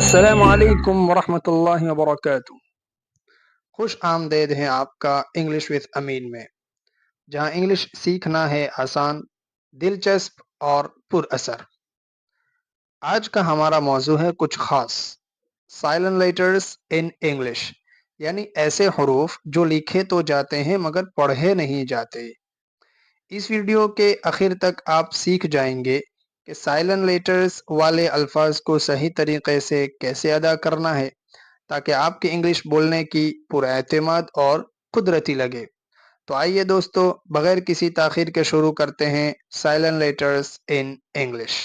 अस्सलामु अलैकुम वरहमतुल्लाहि वबरकातुह। खुश आमदेद हैं आपका इंग्लिश विद अमीन में, जहां इंग्लिश सीखना है आसान, दिलचस्प और पुरअसर। आज का हमारा मौजू है कुछ खास, साइलेंट लेटर्स इन इंग्लिश, यानी ऐसे हरूफ जो लिखे तो जाते हैं मगर पढ़े नहीं जाते। इस वीडियो के आखिर तक आप सीख जाएंगे कि साइलेंट लेटर्स वाले अल्फाज को सही तरीके से कैसे अदा करना है ताकि आपकी इंग्लिश बोलने की पुरएतमाद और कुदरती लगे। तो आइए दोस्तों, बगैर किसी ताखीर के शुरू करते हैं साइलेंट लेटर्स इन इंग्लिश।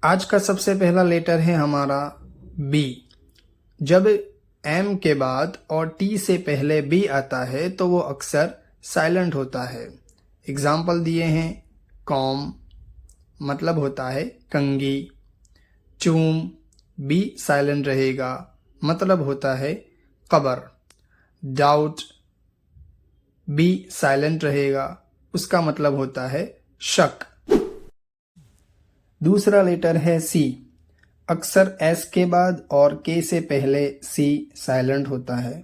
आज का सबसे पहला लेटर है हमारा बी। जब एम के बाद और टी से पहले बी आता है तो वो अक्सर साइलेंट होता है। एग्जाम्पल दिए हैं, कॉम मतलब होता है कंघी, चूम बी साइलेंट रहेगा, मतलब होता है कबर, डाउट बी साइलेंट रहेगा, उसका मतलब होता है शक। दूसरा लेटर है सी। अक्सर एस के बाद और के से पहले सी साइलेंट होता है।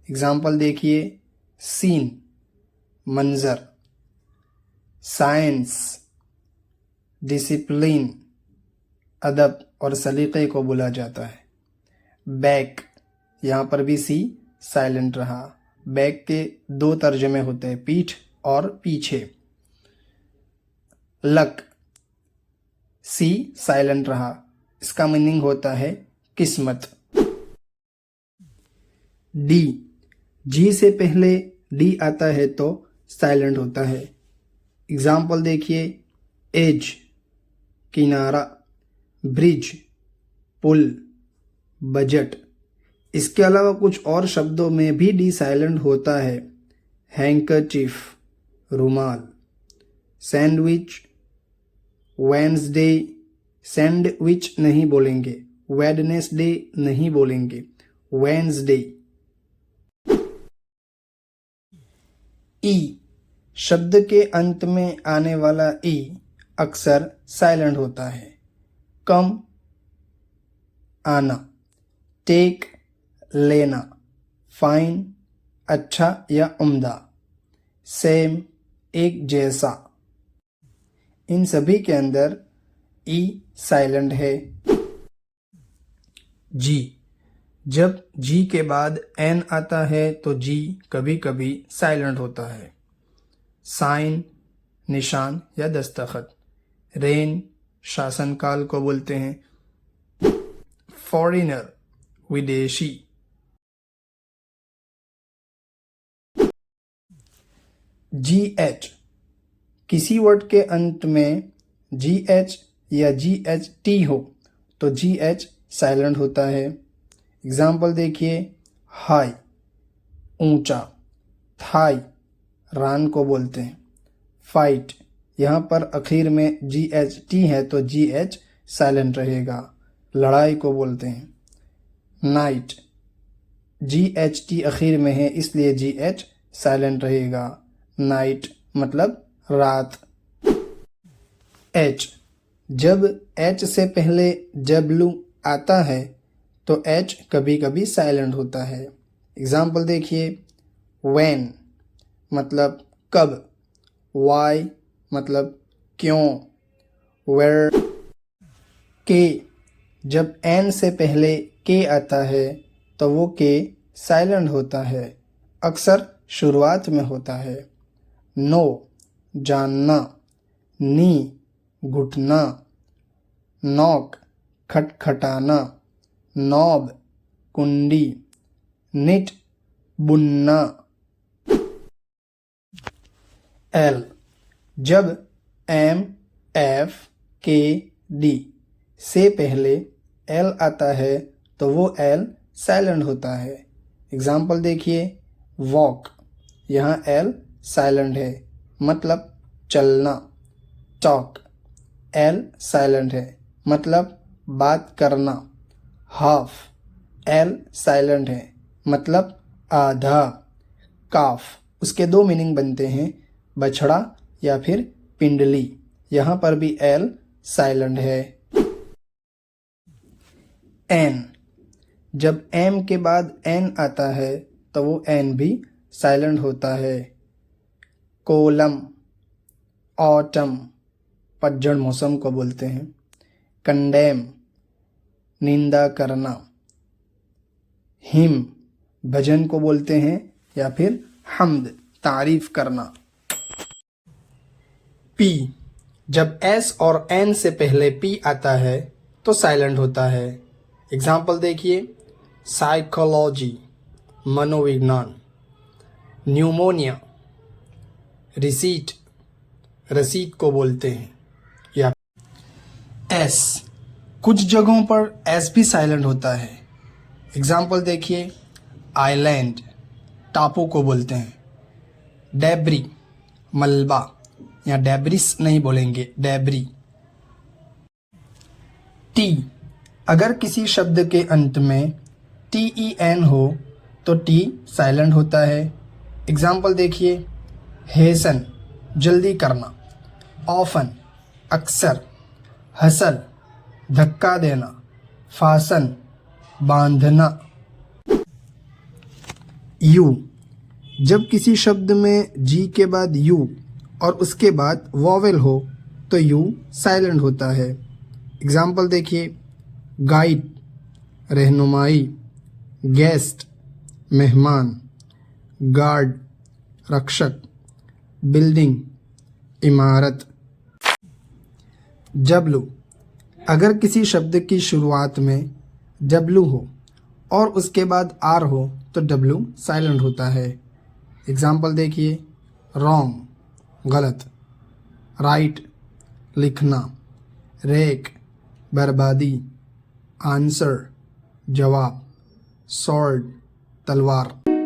एग्जाम्पल देखिए, सीन मंजर, साइंस डिसिप्लिन अदब और सलीके को बोला जाता है। बैक, यहाँ पर भी सी साइलेंट रहा। बैक के दो तर्जमे होते हैं, पीठ और पीछे। लक सी साइलेंट रहा, इसका मीनिंग होता है किस्मत। डी, जी से पहले डी आता है तो साइलेंट होता है। एग्जाम्पल देखिए, एज किनारा, ब्रिज पुल, बजट। इसके अलावा कुछ और शब्दों में भी डी साइलेंट होता है। हैंकरचीफ रुमाल, सैंडविच, वेंसडे, सैंडविच नहीं बोलेंगे, वेडनेसडे नहीं बोलेंगे, वेंसडे। ई, शब्द के अंत में आने वाला ई अक्सर साइलेंट होता है। कम आना, टेक लेना, फाइन अच्छा या उम्दा, सेम एक जैसा। इन सभी के अंदर ई साइलेंट है। जी, जब जी के बाद एन आता है तो जी कभी कभी साइलेंट होता है। साइन निशान या दस्तखत, रेन शासनकाल को बोलते हैं। फॉरेनर विदेशी। जी एच, किसी वर्ड के अंत में जी एच या जी एच टी हो तो जी एच साइलेंट होता है। एग्जाम्पल देखिए, हाई ऊंचा, थाई रान को बोलते हैं। फाइट, यहाँ पर आखिर में जी एच टी है तो जी एच साइलेंट रहेगा, लड़ाई को बोलते हैं। नाइट, जी एच टी आखिर में है इसलिए जी एच साइलेंट रहेगा, नाइट मतलब रात। एच, जब एच से पहले डब्ल्यू आता है तो एच कभी कभी साइलेंट होता है। एग्जाम्पल देखिए, व्हेन मतलब कब, वाई मतलब क्यों, वेयर। के, जब एन से पहले के आता है तो वो के साइलेंट होता है, अक्सर शुरुआत में होता है। नो जानना, नी घुटना, नॉक खटखटाना, नॉब कुंडी, निट बुनना। एल, जब एम एफ के डी से पहले एल आता है तो वो एल साइलेंट होता है। एग्जाम्पल देखिए, वॉक, यहाँ एल साइलेंट है मतलब चलना। टॉक, एल साइलेंट है मतलब बात करना। हाफ, एल साइलेंट है मतलब आधा। काफ, उसके दो मीनिंग बनते हैं, बछड़ा या फिर पिंडली, यहाँ पर भी एल साइलेंट है। एन, जब एम के बाद एन आता है तो वो एन भी साइलेंट होता है। कोलम, ऑटम, पतझड़ मौसम को बोलते हैं। कंडेम, निंदा करना। हिम, भजन को बोलते हैं या फिर हम्द, तारीफ करना। पी, जब एस और एन से पहले पी आता है तो साइलेंट होता है। एग्जाम्पल देखिए, साइकोलॉजी, मनोविज्ञान। न्यूमोनिया, रिसीट, रसीद को बोलते हैं। या एस, कुछ जगहों पर एस भी साइलेंट होता है। एग्जाम्पल देखिए, आइलैंड, टापू को बोलते हैं। डेब्री, मलबा, या डेब्रिस नहीं बोलेंगे, डेब्री। टी, अगर किसी शब्द के अंत में TEN हो तो टी साइलेंट होता है। एग्जाम्पल देखिए, हेसन, जल्दी करना। ऑफन, अक्सर। हसल, धक्का देना। फासन, बांधना। यू, जब किसी शब्द में जी के बाद यू और उसके बाद वॉवेल हो तो यू साइलेंट होता है। एग्जाम्पल देखिए, गाइड, रहनुमाई। गेस्ट, मेहमान। गार्ड, रक्षक। बिल्डिंग, इमारत। डब्लू, अगर किसी शब्द की शुरुआत में डब्लू हो और उसके बाद आर हो तो डब्लू साइलेंट होता है। एग्जाम्पल देखिए, रॉन्ग, गलत। राइट, लिखना। रेक, बर्बादी। आंसर, जवाब। स्वॉर्ड, तलवार।